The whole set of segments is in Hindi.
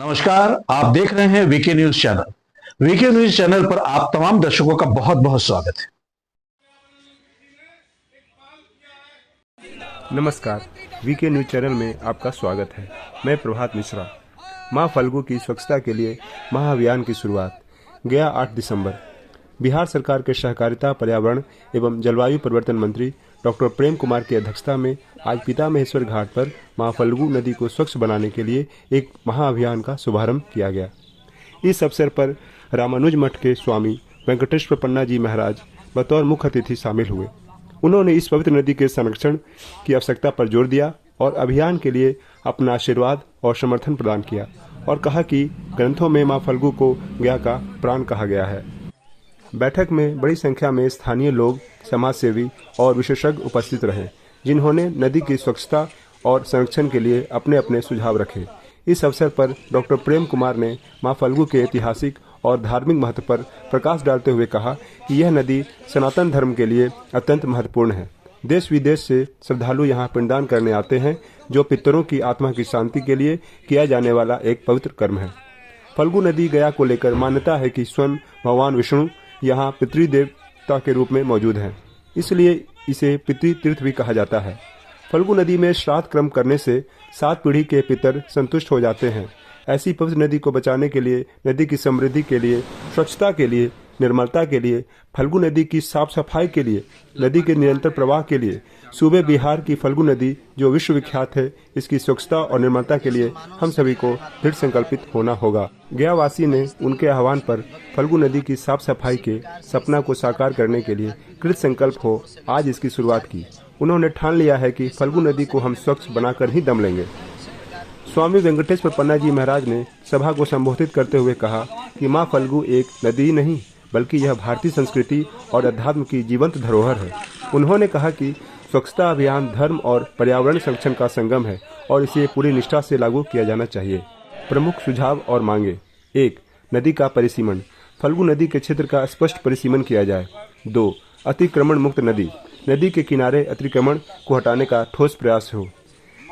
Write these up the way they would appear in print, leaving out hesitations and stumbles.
नमस्कार, आप देख रहे हैं VK news channel. VK news channel पर आप तमाम दर्शकों का बहुत बहुत स्वागत है। नमस्कार, वीके न्यूज चैनल में आपका स्वागत है। मैं प्रभात मिश्रा। मां फल्गु की स्वच्छता के लिए महाअभियान की शुरुआत। गया 8 दिसंबर। बिहार सरकार के सहकारिता, पर्यावरण एवं जलवायु परिवर्तन मंत्री डॉक्टर प्रेम कुमार की अध्यक्षता में आज पिता महेश्वर घाट पर मां फल्गु नदी को स्वच्छ बनाने के लिए एक महाअभियान का शुभारंभ किया गया। इस अवसर पर रामानुज मठ के स्वामी वेंकटेश्वर पन्ना जी महाराज बतौर मुख्य अतिथि शामिल हुए। उन्होंने इस पवित्र नदी के संरक्षण की आवश्यकता पर जोर दिया और अभियान के लिए अपना आशीर्वाद और समर्थन प्रदान किया और कहा कि ग्रंथों में मां फल्गु को गया का प्राण कहा गया है। बैठक में बड़ी संख्या में स्थानीय लोग, समाजसेवी और विशेषज्ञ उपस्थित रहे, जिन्होंने नदी की स्वच्छता और संरक्षण के लिए अपने अपने सुझाव रखे। इस अवसर पर डॉक्टर प्रेम कुमार ने मां फल्गु के ऐतिहासिक और धार्मिक महत्व पर प्रकाश डालते हुए कहा कि यह नदी सनातन धर्म के लिए अत्यंत महत्वपूर्ण है। देश विदेश से श्रद्धालु यहाँ पिंडदान करने आते हैं, जो पितरों की आत्मा की शांति के लिए किया जाने वाला एक पवित्र कर्म है। फल्गु नदी गया को लेकर मान्यता है कि स्वयं भगवान विष्णु यहाँ पितृदेवता के रूप में मौजूद हैं, इसलिए इसे पितृतीर्थ भी कहा जाता है। फल्गु नदी में श्राद्ध कर्म करने से 7 पीढ़ी के पितर संतुष्ट हो जाते हैं। ऐसी पवित्र नदी को बचाने के लिए, नदी की समृद्धि के लिए, स्वच्छता के लिए, निर्मलता के लिए, फल्गु नदी की साफ सफाई के लिए, नदी के निरंतर प्रवाह के लिए, सूबे बिहार की फल्गु नदी जो विश्व विख्यात है, इसकी स्वच्छता और निर्मलता के लिए हम सभी को दृढ़ संकल्पित होना होगा। गयावासी ने उनके आह्वान पर फल्गु नदी की साफ सफाई के सपना को साकार करने के लिए कृत संकल्प हो आज इसकी शुरुआत की। उन्होंने ठान लिया है कि फल्गु नदी को हम स्वच्छ बनाकर ही दम लेंगे। स्वामी वेंकटेश्वर पन्ना जी महाराज ने सभा को संबोधित करते हुए कहा कि मां फल्गु एक नदी नहीं, बल्कि यह भारतीय संस्कृति और अध्यात्म की जीवंत धरोहर है। उन्होंने कहा कि स्वच्छता अभियान धर्म और पर्यावरण संरक्षण का संगम है और इसे पूरी निष्ठा से लागू किया जाना चाहिए। प्रमुख सुझाव और मांगे: 1. नदी का परिसीमन। फल्गु नदी के क्षेत्र का स्पष्ट परिसीमन किया जाए। 2. अतिक्रमण मुक्त नदी। नदी के किनारे अतिक्रमण को हटाने का ठोस प्रयास हो।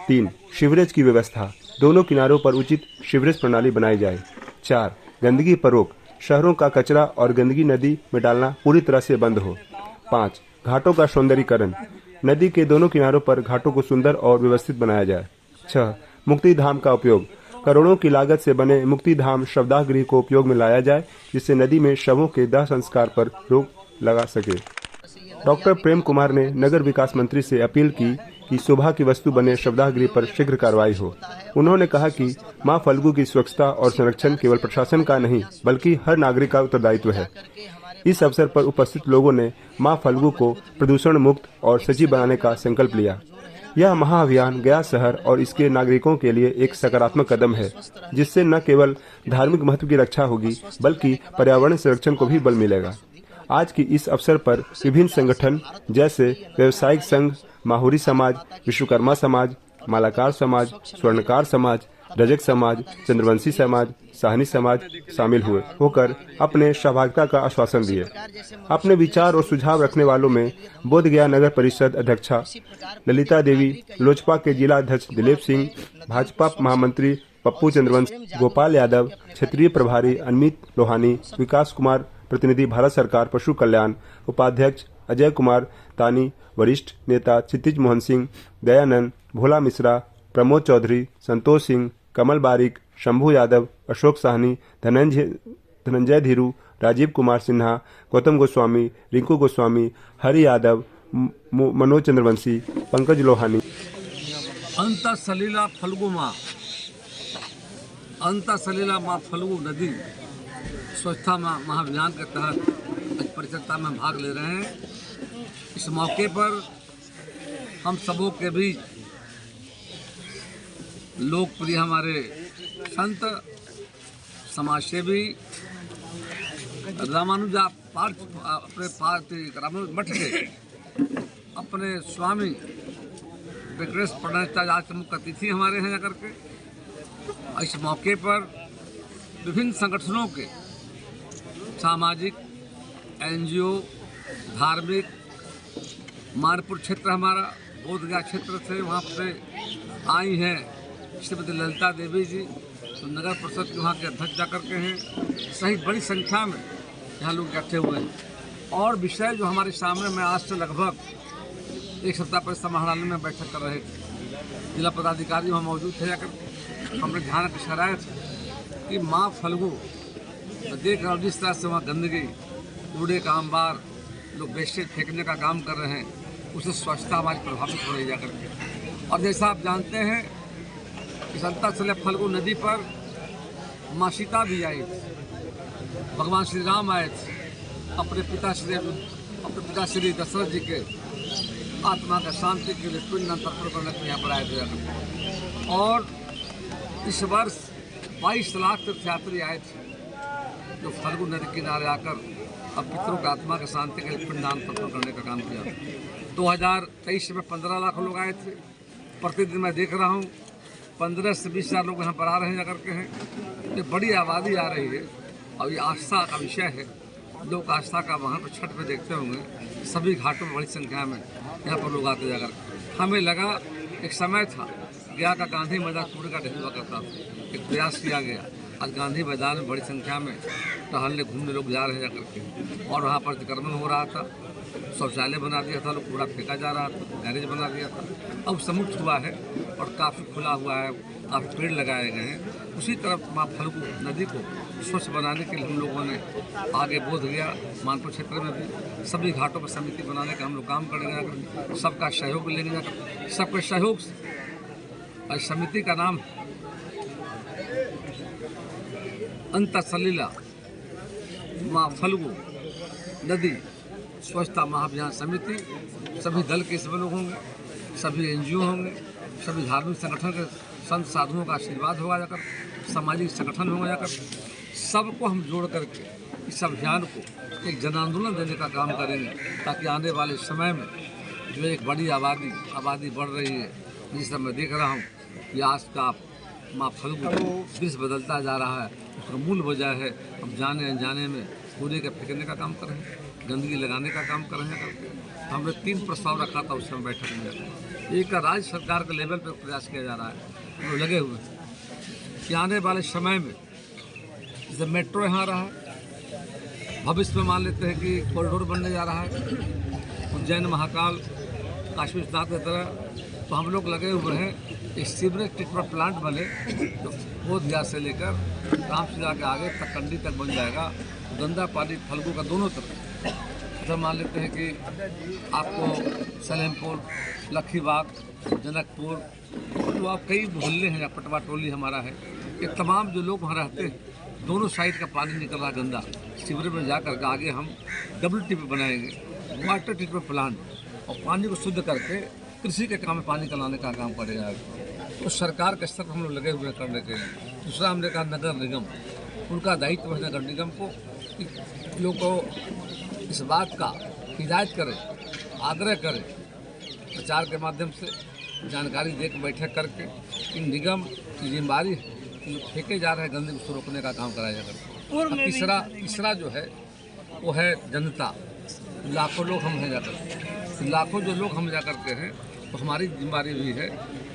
3. सीवरेज की व्यवस्था। दोनों किनारों पर उचित सीवरेज प्रणाली बनाई जाए। 4. गंदगी पर रोक। शहरों का कचरा और गंदगी नदी में डालना पूरी तरह से बंद हो। 5. घाटों का सौंदर्यीकरण। नदी के दोनों किनारों पर घाटों को सुंदर और व्यवस्थित बनाया जाए। 6. मुक्ति धाम का उपयोग। करोड़ों की लागत से बने मुक्ति धाम शवदाह गृह को उपयोग में लाया जाए, जिससे नदी में शवों के दाह संस्कार पर रोक लगा सके। डॉक्टर प्रेम कुमार ने नगर विकास मंत्री से अपील की कि शोभा की वस्तु बने शवदाह गृह पर शीघ्र कार्रवाई हो। उन्होंने कहा कि मां फल्गु की स्वच्छता और संरक्षण केवल प्रशासन का नहीं, बल्कि हर नागरिक का उत्तरदायित्व है। इस अवसर पर उपस्थित लोगों ने मां फल्गु को प्रदूषण मुक्त और सजीव बनाने का संकल्प लिया। यह महाअभियान गया शहर और इसके नागरिकों के लिए एक सकारात्मक कदम है, जिससे न केवल धार्मिक महत्व की रक्षा होगी, बल्कि पर्यावरण संरक्षण को भी बल मिलेगा। आज की इस अवसर पर विभिन्न संगठन जैसे व्यवसायिक संघ, माहुरी समाज, विश्वकर्मा समाज, मालाकार समाज, स्वर्णकार समाज, रजक समाज, चंद्रवंशी समाज, साहनी समाज शामिल होकर अपने सहभागिता का आश्वासन दिए। अपने विचार और सुझाव रखने वालों में बोधगया नगर परिषद अध्यक्षा ललिता देवी, लोजपा के जिला अध्यक्ष दिलीप सिंह, भाजपा महामंत्री पप्पू चंद्रवंशी, गोपाल यादव, क्षेत्रीय प्रभारी अनमित लोहानी, विकास कुमार, प्रतिनिधि भारत सरकार पशु कल्याण, उपाध्यक्ष अजय कुमार तानी, वरिष्ठ नेता क्षितिज मोहन सिंह, दयानंद, भोला मिश्रा, प्रमोद चौधरी, संतोष सिंह, कमल बारिक, शंभू यादव, अशोक साहनी, धनंजय धीरू, राजीव कुमार सिन्हा, गौतम गोस्वामी, रिंकू गोस्वामी, हरि यादव, मनोज चंद्रवंशी, पंकज लोहानी। अंत सलीला मां फल्गु नदी स्वच्छता महाअभियान के तहत आज परिचर्चा में भाग ले रहे हैं। इस मौके पर हम सबों के बीच लोकप्रिय हमारे संत, समाजसेवी रामानुज मठ के अपने स्वामी वेंकटेश्वर पन्ना जी मुख्य अतिथि हमारे हैं जाकर के। इस मौके पर विभिन्न संगठनों के सामाजिक, NGO, धार्मिक, मानपुर क्षेत्र हमारा बोधगया क्षेत्र से वहाँ पे आई हैं श्रीमती ललिता देवी जी, तो नगर परिषद के वहाँ के अध्यक्ष जाकर के हैं, सहित बड़ी संख्या में यहाँ लोग इकट्ठे हुए हैं। और विषय जो हमारे सामने में आज से लगभग एक सप्ताह पहले समाहरणालय में बैठक कर रहे थे, जिला पदाधिकारी वहाँ मौजूद थे, जाकर हमने ध्यान इशारा थे कि माँ फल्गु देख रहा हूँ जिस तरह से वहाँ गंदगी, कूड़े का अंबार, लोग वेस्टेज फेंकने का काम कर रहे हैं, उससे स्वच्छता हमारी प्रभावित हो रही है जाकर के। और जैसा आप जानते हैं इस अंतरसले फल्गु नदी पर माँ सीता भी आई थी, भगवान श्री राम आए थे अपने पिता श्री दशरथ जी के आत्मा का शांति के लिए पिंडदान तर्पण करने के यहाँ पर आए थे। और इस वर्ष 22 लाख तीर्थयात्री आए थे जो फल्गु नदी किनारे आकर अब पितरों की आत्मा के शांति के लिए पिंडदान तर्पण करने का काम किया। 2023 में 15 लाख लोग आए थे। प्रतिदिन मैं देख रहा हूँ 15 से 20 हज़ार लोग यहाँ पर आ रहे हैं जाकर के हैं। ये बड़ी आबादी आ रही है और ये आस्था का विषय है। लोग आस्था का वहाँ पर छठ में देखते होंगे, सभी घाटों में बड़ी संख्या में यहाँ पर लोग आते जाकर। हमें लगा एक समय था गया का गांधी मैदान कूड़े का ढेर हुआ करता था, एक प्रयास किया गया, आज गांधी मैदान में बड़ी संख्या में टहलने घूमने लोग जा रहे हैं जाकर के। और वहाँ पर अतिक्रमण हो रहा था, शौचालय बना दिया था, लोग कूड़ा फेंका जा रहा था, गैरेज बना दिया था। अब समुक्त हुआ है और काफ़ी खुला हुआ है, काफ़ी पेड़ लगाए गए हैं। उसी तरफ माँ फल्गु नदी को स्वच्छ बनाने के लिए हम लोगों ने आगे बोध गया, मानपुर क्षेत्र में भी सभी घाटों पर समिति बनाने का हम लोग काम करेंगे, सबका सहयोग लेंगे जाकर, सबके सहयोग से। और समिति का नाम अंतरसलीला माँ फल्गु नदी स्वच्छता महाअभियान समिति। सभी दल के इसमें लोग होंगे, सभी NGO होंगे, सभी धार्मिक संगठन के संत साधुओं का आशीर्वाद होगा जाकर, सामाजिक संगठन होगा जाकर, सबको हम जोड़ करके इस अभियान को एक जन आंदोलन देने का काम करेंगे, ताकि आने वाले समय में जो एक बड़ी आबादी बढ़ रही है, जिस तरह मैं देख रहा हूँ कि आज का माँ फल्गु विश्व बदलता जा रहा है, उसका मूल वजह है हम जाने अनजाने में कूड़े के फेंकने का काम कर रहे हैं, गंदगी लगाने का काम कर रहे हैं। हमने 3 प्रस्ताव रखा था उस समय बैठक में। एक का राज्य सरकार के लेवल पर प्रयास किया जा रहा है, हम लोग लगे हुए हैं कि आने वाले समय में जैसे मेट्रो यहाँ रहा है, भविष्य में मान लेते हैं कि कॉरिडोर बनने जा रहा है, उज्जैन महाकाल काशी विश्वनाथ की तरह, तो हम लोग लगे हुए हैं एक सीवरेज ट्रीटमेंट प्लांट बने जो बोधगया से लेकर रामशिला के आगे तक कंडी तक बन जाएगा। गंदा पानी फल्गु का दोनों तरफ, तो मान लेते हैं कि आपको सलेमपुर, लखीबाग, जनकपुर, तो आप कई मोहल्ले हैं, पटवा टोली हमारा है, ये तमाम जो लोग वहाँ रहते हैं, दोनों साइड का पानी निकल रहा गंदा, सीवरेज में जाकर के आगे हम WTP बनाएंगे, वाटर ट्रीटमेंट प्लांट, और पानी को शुद्ध करके कृषि के काम में पानी लाने का काम करेगा। तो सरकार के स्तर पर हम लोग लगे हुए करने के लिए। दूसरा हमने कहा नगर निगम, उनका दायित्व है नगर निगम को लोग को इस बात का हिदायत करें, आग्रह करें, प्रचार के माध्यम से जानकारी दे के बैठक करके इन निगम की जिम्मेदारी जो फेंके जा रहे हैं गंदगी उसको रोकने का काम कराया जाकर। तीसरा जो है वो है जनता, लाखों लोग हम हैं जाकर, लाखों जो लोग हम जा करके हैं, तो हमारी जिम्मेदारी भी है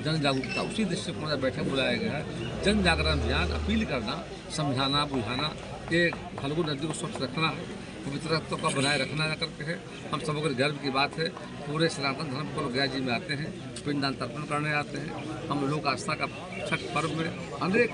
जन जागरूकता। उसी दृष्टिकोण से बैठक बुलाया गया है, जन जागरण अभियान, अपील करना, समझाना, बुझाना कि फल्गु नदी को स्वच्छ रखना है, पवित्रत्व का बनाए रखना जा करके है। हम सबों के गर्व की बात है, पूरे सनातन धर्म को लोग गया जी में आते हैं, पिंडदान तर्पण करने आते हैं। हम लोग आस्था का छठ पर्व में अनेक